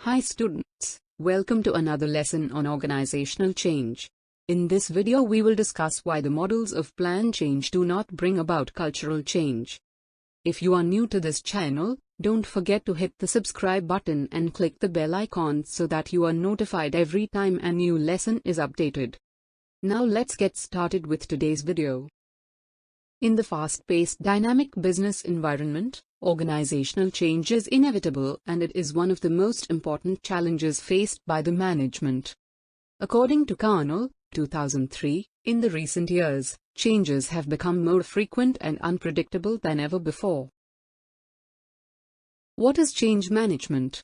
Hi students, welcome to another lesson on organizational change. In this video we will discuss why the models of planned change do not bring about cultural change. If you are new to this channel, don't forget to hit the subscribe button and click the bell icon so that you are notified every time a new lesson is updated. Now let's get started with today's video. In the fast-paced dynamic business environment, organizational change is inevitable and it is one of the most important challenges faced by the management. According to Carnell, 2003, in the recent years, changes have become more frequent and unpredictable than ever before. What is change management?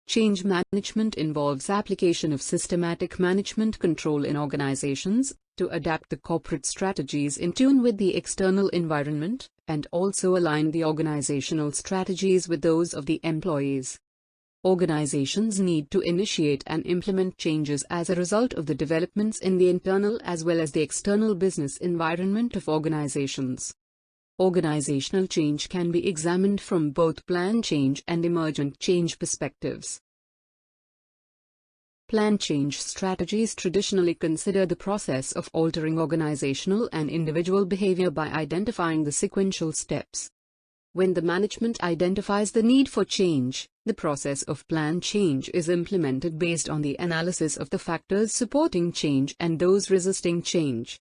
Change management involves application of systematic management control in organizations to adapt the corporate strategies in tune with the external environment, and also align the organizational strategies with those of the employees. Organizations need to initiate and implement changes as a result of the developments in the internal as well as the external business environment of organizations. Organizational change can be examined from both planned change and emergent change perspectives. Planned change strategies traditionally consider the process of altering organizational and individual behavior by identifying the sequential steps. When the management identifies the need for change, the process of planned change is implemented based on the analysis of the factors supporting change and those resisting change.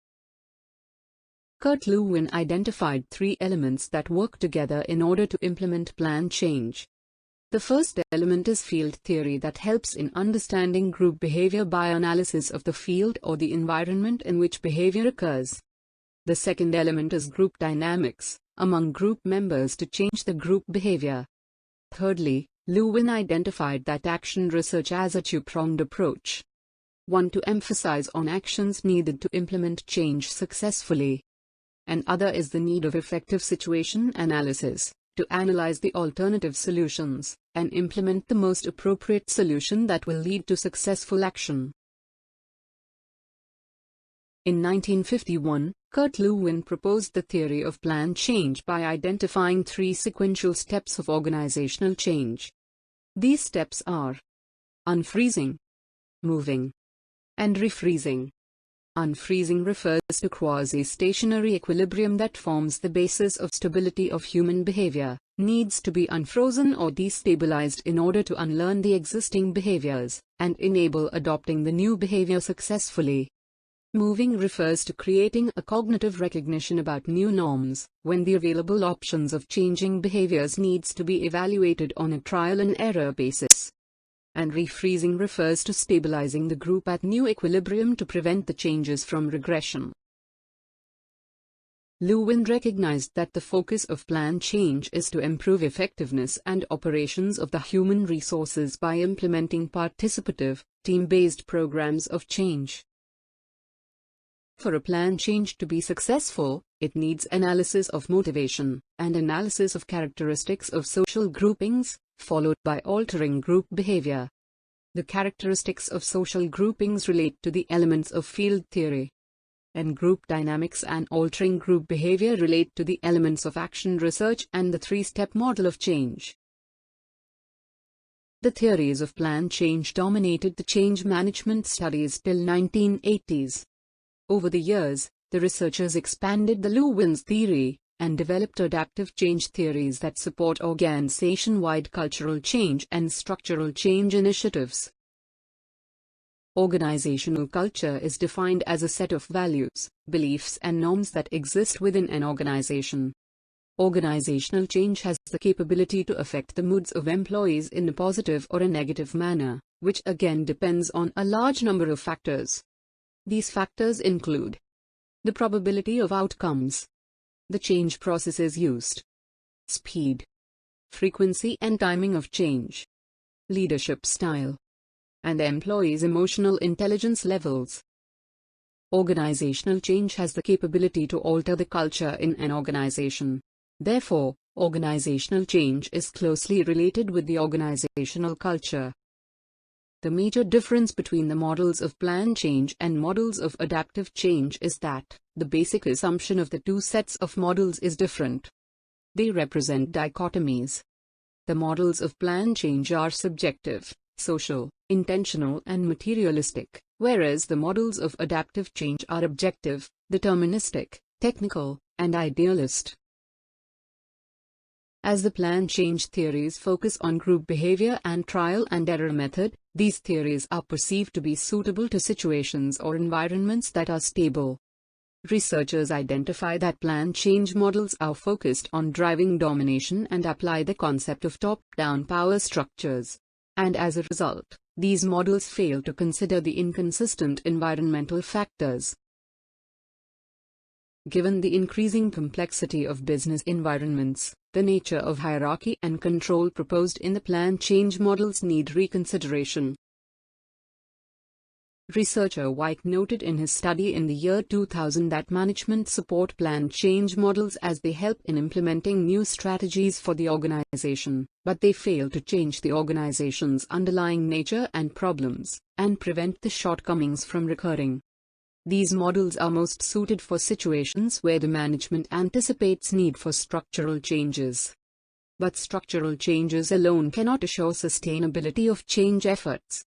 Kurt Lewin identified three elements that work together in order to implement planned change. The first element is field theory that helps in understanding group behavior by analysis of the field or the environment in which behavior occurs. The second element is group dynamics, among group members to change the group behavior. Thirdly, Lewin identified that action research as a two-pronged approach. One to emphasize on actions needed to implement change successfully. And other is the need of effective situation analysis, to analyze the alternative solutions, and implement the most appropriate solution that will lead to successful action. In 1951, Kurt Lewin proposed the theory of planned change by identifying three sequential steps of organizational change. These steps are unfreezing, moving, and refreezing. Unfreezing refers to quasi-stationary equilibrium that forms the basis of stability of human behavior, needs to be unfrozen or destabilized in order to unlearn the existing behaviors, and enable adopting the new behavior successfully. Moving refers to creating a cognitive recognition about new norms, when the available options of changing behaviors needs to be evaluated on a trial-and-error basis. And refreezing refers to stabilizing the group at new equilibrium to prevent the changes from regression. Lewin recognized that the focus of planned change is to improve effectiveness and operations of the human resources by implementing participative, team-based programs of change. For a planned change to be successful, it needs analysis of motivation, and analysis of characteristics of social groupings, followed by altering group behavior. The characteristics of social groupings relate to the elements of field theory. And group dynamics and altering group behavior relate to the elements of action research and the three-step model of change. The theories of planned change dominated the change management studies till 1980s. Over the years, the researchers expanded the Lewin's theory, and developed adaptive change theories that support organization-wide cultural change and structural change initiatives. Organizational culture is defined as a set of values, beliefs and norms that exist within an organization. Organizational change has the capability to affect the moods of employees in a positive or a negative manner, which again depends on a large number of factors. These factors include the probability of outcomes, the change processes used, speed, frequency and timing of change, leadership style, and the employees' emotional intelligence levels. Organizational change has the capability to alter the culture in an organization. Therefore, organizational change is closely related with the organizational culture. The major difference between the models of planned change and models of adaptive change is that the basic assumption of the two sets of models is different. They represent dichotomies. The models of planned change are subjective, social, intentional, and materialistic, whereas the models of adaptive change are objective, deterministic, technical, and idealist. As the plan change theories focus on group behavior and trial and error method, these theories are perceived to be suitable to situations or environments that are stable. Researchers identify that plan change models are focused on driving domination and apply the concept of top-down power structures. And as a result, these models fail to consider the inconsistent environmental factors. Given the increasing complexity of business environments, the nature of hierarchy and control proposed in the plan change models need reconsideration. Researcher White noted in his study in the year 2000 that management support plan change models as they help in implementing new strategies for the organization, but they fail to change the organization's underlying nature and problems, and prevent the shortcomings from recurring. These models are most suited for situations where the management anticipates need for structural changes. But structural changes alone cannot assure sustainability of change efforts.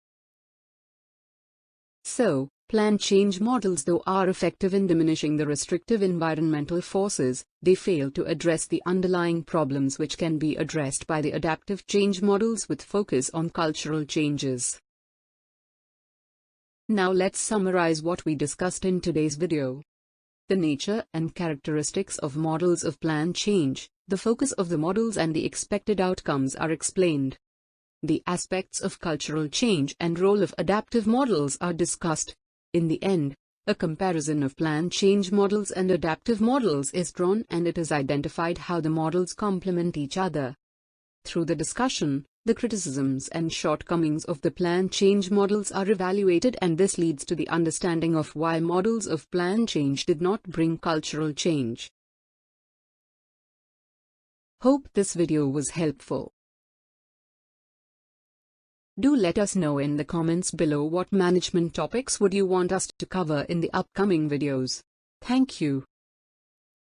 So, plan change models, though are effective in diminishing the restrictive environmental forces, they fail to address the underlying problems which can be addressed by the adaptive change models with focus on cultural changes. Now let's summarize what we discussed in today's video. The nature and characteristics of models of plan change, the focus of the models and the expected outcomes are explained. The aspects of cultural change and role of adaptive models are discussed. In the end, a comparison of plan change models and adaptive models is drawn and it is identified how the models complement each other. Through the discussion, the criticisms and shortcomings of the plan change models are evaluated, and this leads to the understanding of why models of plan change did not bring cultural change. Hope this video was helpful. Do let us know in the comments below what management topics would you want us to cover in the upcoming videos. Thank you.